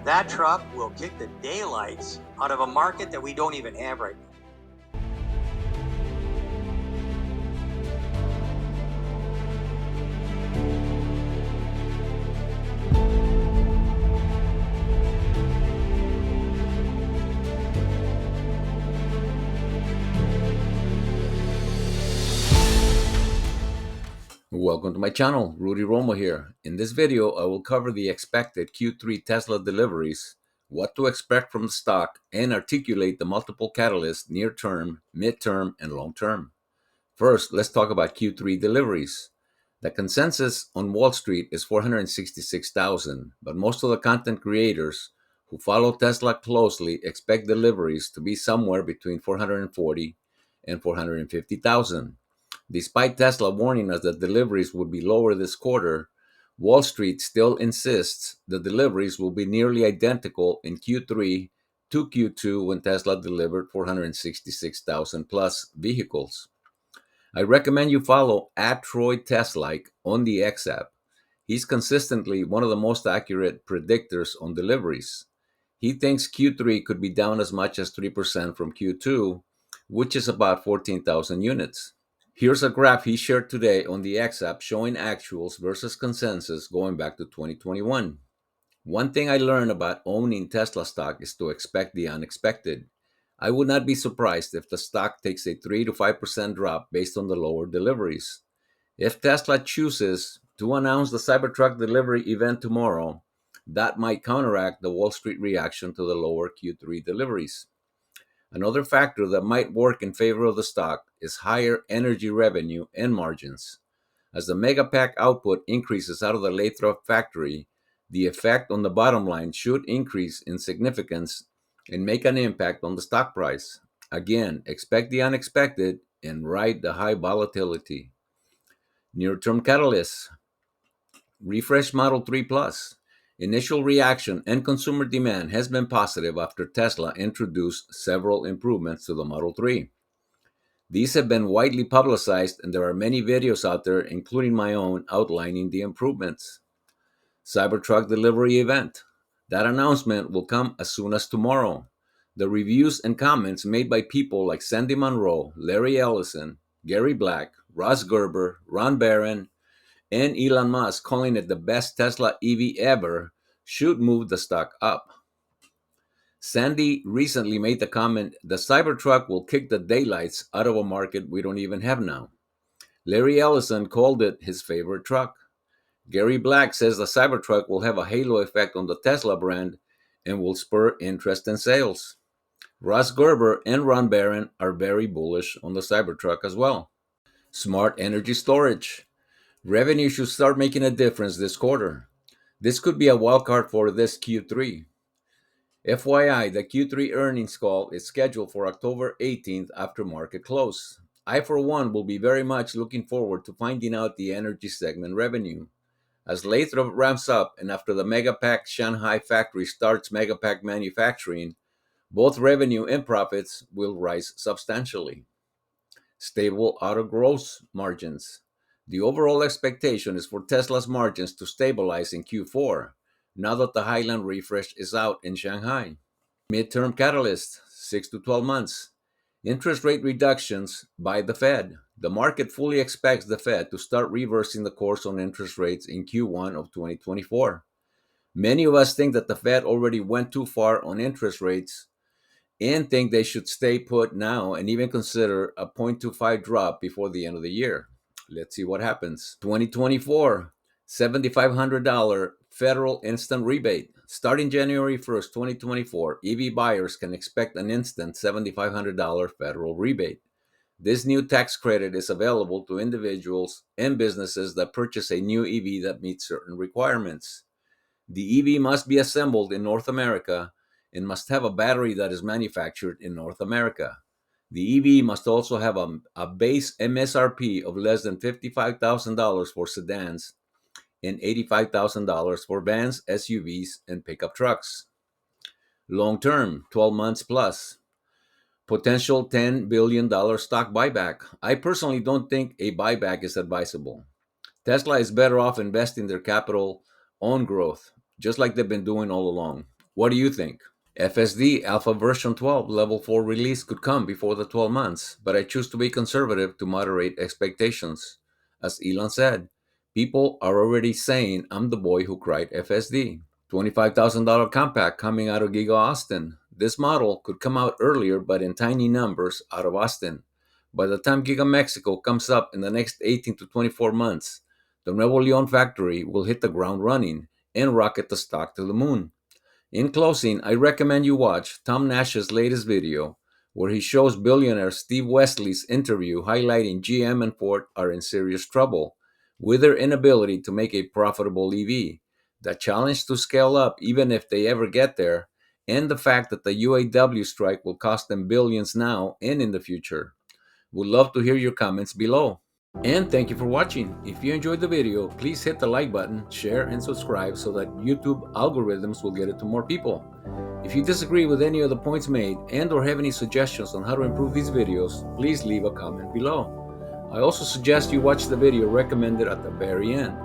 That truck will kick the daylights out of a market that we don't even have right now. Welcome to my channel, Rudy Romo here. In this video, I will cover the expected Q3 Tesla deliveries, what to expect from the stock, and articulate the multiple catalysts near term, mid-term, and long-term. First, let's talk about Q3 deliveries. The consensus on Wall Street is 466,000, but most of the content creators who follow Tesla closely expect deliveries to be somewhere between 440 and 450,000. Despite Tesla warning us that deliveries would be lower this quarter, Wall Street still insists the deliveries will be nearly identical in Q3 to Q2 when Tesla delivered 466,000 plus vehicles. I recommend you follow @TroyTeslike on the X app. He's consistently one of the most accurate predictors on deliveries. He thinks Q3 could be down as much as 3% from Q2, which is about 14,000 units. Here's a graph he shared today on the X app showing actuals versus consensus going back to 2021. One thing I learned about owning Tesla stock is to expect the unexpected. I would not be surprised if the stock takes a 3 to 5% drop based on the lower deliveries. If Tesla chooses to announce the Cybertruck delivery event tomorrow, that might counteract the Wall Street reaction to the lower Q3 deliveries. Another factor that might work in favor of the stock is higher energy revenue and margins. As the Megapack output increases out of the Lathrop factory, the effect on the bottom line should increase in significance and make an impact on the stock price. Again, expect the unexpected and ride the high volatility. Near-term catalysts: refresh Model 3 Plus. Initial reaction and consumer demand has been positive after Tesla introduced several improvements to the Model 3. These have been widely publicized, and there are many videos out there, including my own, outlining the improvements. Cybertruck delivery event. That announcement will come as soon as tomorrow. The reviews and comments made by people like Sandy Munro, Larry Ellison, Gary Black, Ross Gerber, Ron Barron, and Elon Musk calling it the best Tesla EV ever should move the stock up. Sandy recently made the comment, the Cybertruck will kick the daylights out of a market we don't even have now. Larry Ellison called it his favorite truck. Gary Black says the Cybertruck will have a halo effect on the Tesla brand and will spur interest in sales. Ross Gerber and Ron Barron are very bullish on the Cybertruck as well. Smart energy storage. Revenue should start making a difference this quarter. This could be a wildcard for this Q3. FYI, the Q3 earnings call is scheduled for October 18th after market close. I, for one, will be very much looking forward to finding out the energy segment revenue. As Lathrop ramps up and after the Megapack Shanghai factory starts Megapack manufacturing, both revenue and profits will rise substantially. Stable auto gross margins. The overall expectation is for Tesla's margins to stabilize in Q4, now that the Highland refresh is out in Shanghai. Midterm catalyst, 6 to 12 months. Interest rate reductions by the Fed. The market fully expects the Fed to start reversing the course on interest rates in Q1 of 2024. Many of us think that the Fed already went too far on interest rates and think they should stay put now and even consider a 0.25 drop before the end of the year. Let's see what happens. 2024, $7,500 federal instant rebate. Starting January 1st, 2024, EV buyers can expect an instant $7,500 federal rebate. This new tax credit is available to individuals and businesses that purchase a new EV that meets certain requirements. The EV must be assembled in North America and must have a battery that is manufactured in North America. The EV must also have a base MSRP of less than $55,000 for sedans and $85,000 for vans, SUVs, and pickup trucks. Long term, 12 months plus. Potential $10 billion stock buyback. I personally don't think a buyback is advisable. Tesla is better off investing their capital on growth, just like they've been doing all along. What do you think? FSD Alpha version 12 level 4 release could come before the 12 months, but I choose to be conservative to moderate expectations. As Elon said, people are already saying I'm the boy who cried FSD. $25,000 compact coming out of Giga Austin. This model could come out earlier but in tiny numbers out of Austin. By the time Giga Mexico comes up in the next 18 to 24 months, the Nuevo Leon factory will hit the ground running and rocket the stock to the moon. In closing, I recommend you watch Tom Nash's latest video, where he shows billionaire Steve Wesley's interview highlighting GM and Ford are in serious trouble with their inability to make a profitable EV, the challenge to scale up even if they ever get there, and the fact that the UAW strike will cost them billions now and in the future. Would love to hear your comments below. And thank you for watching. If you enjoyed the video, please hit the like button, share, and subscribe so that YouTube algorithms will get it to more people. If you disagree with any of the points made and or have any suggestions on how to improve these videos, please leave a comment below. I also suggest you watch the video recommended at the very end.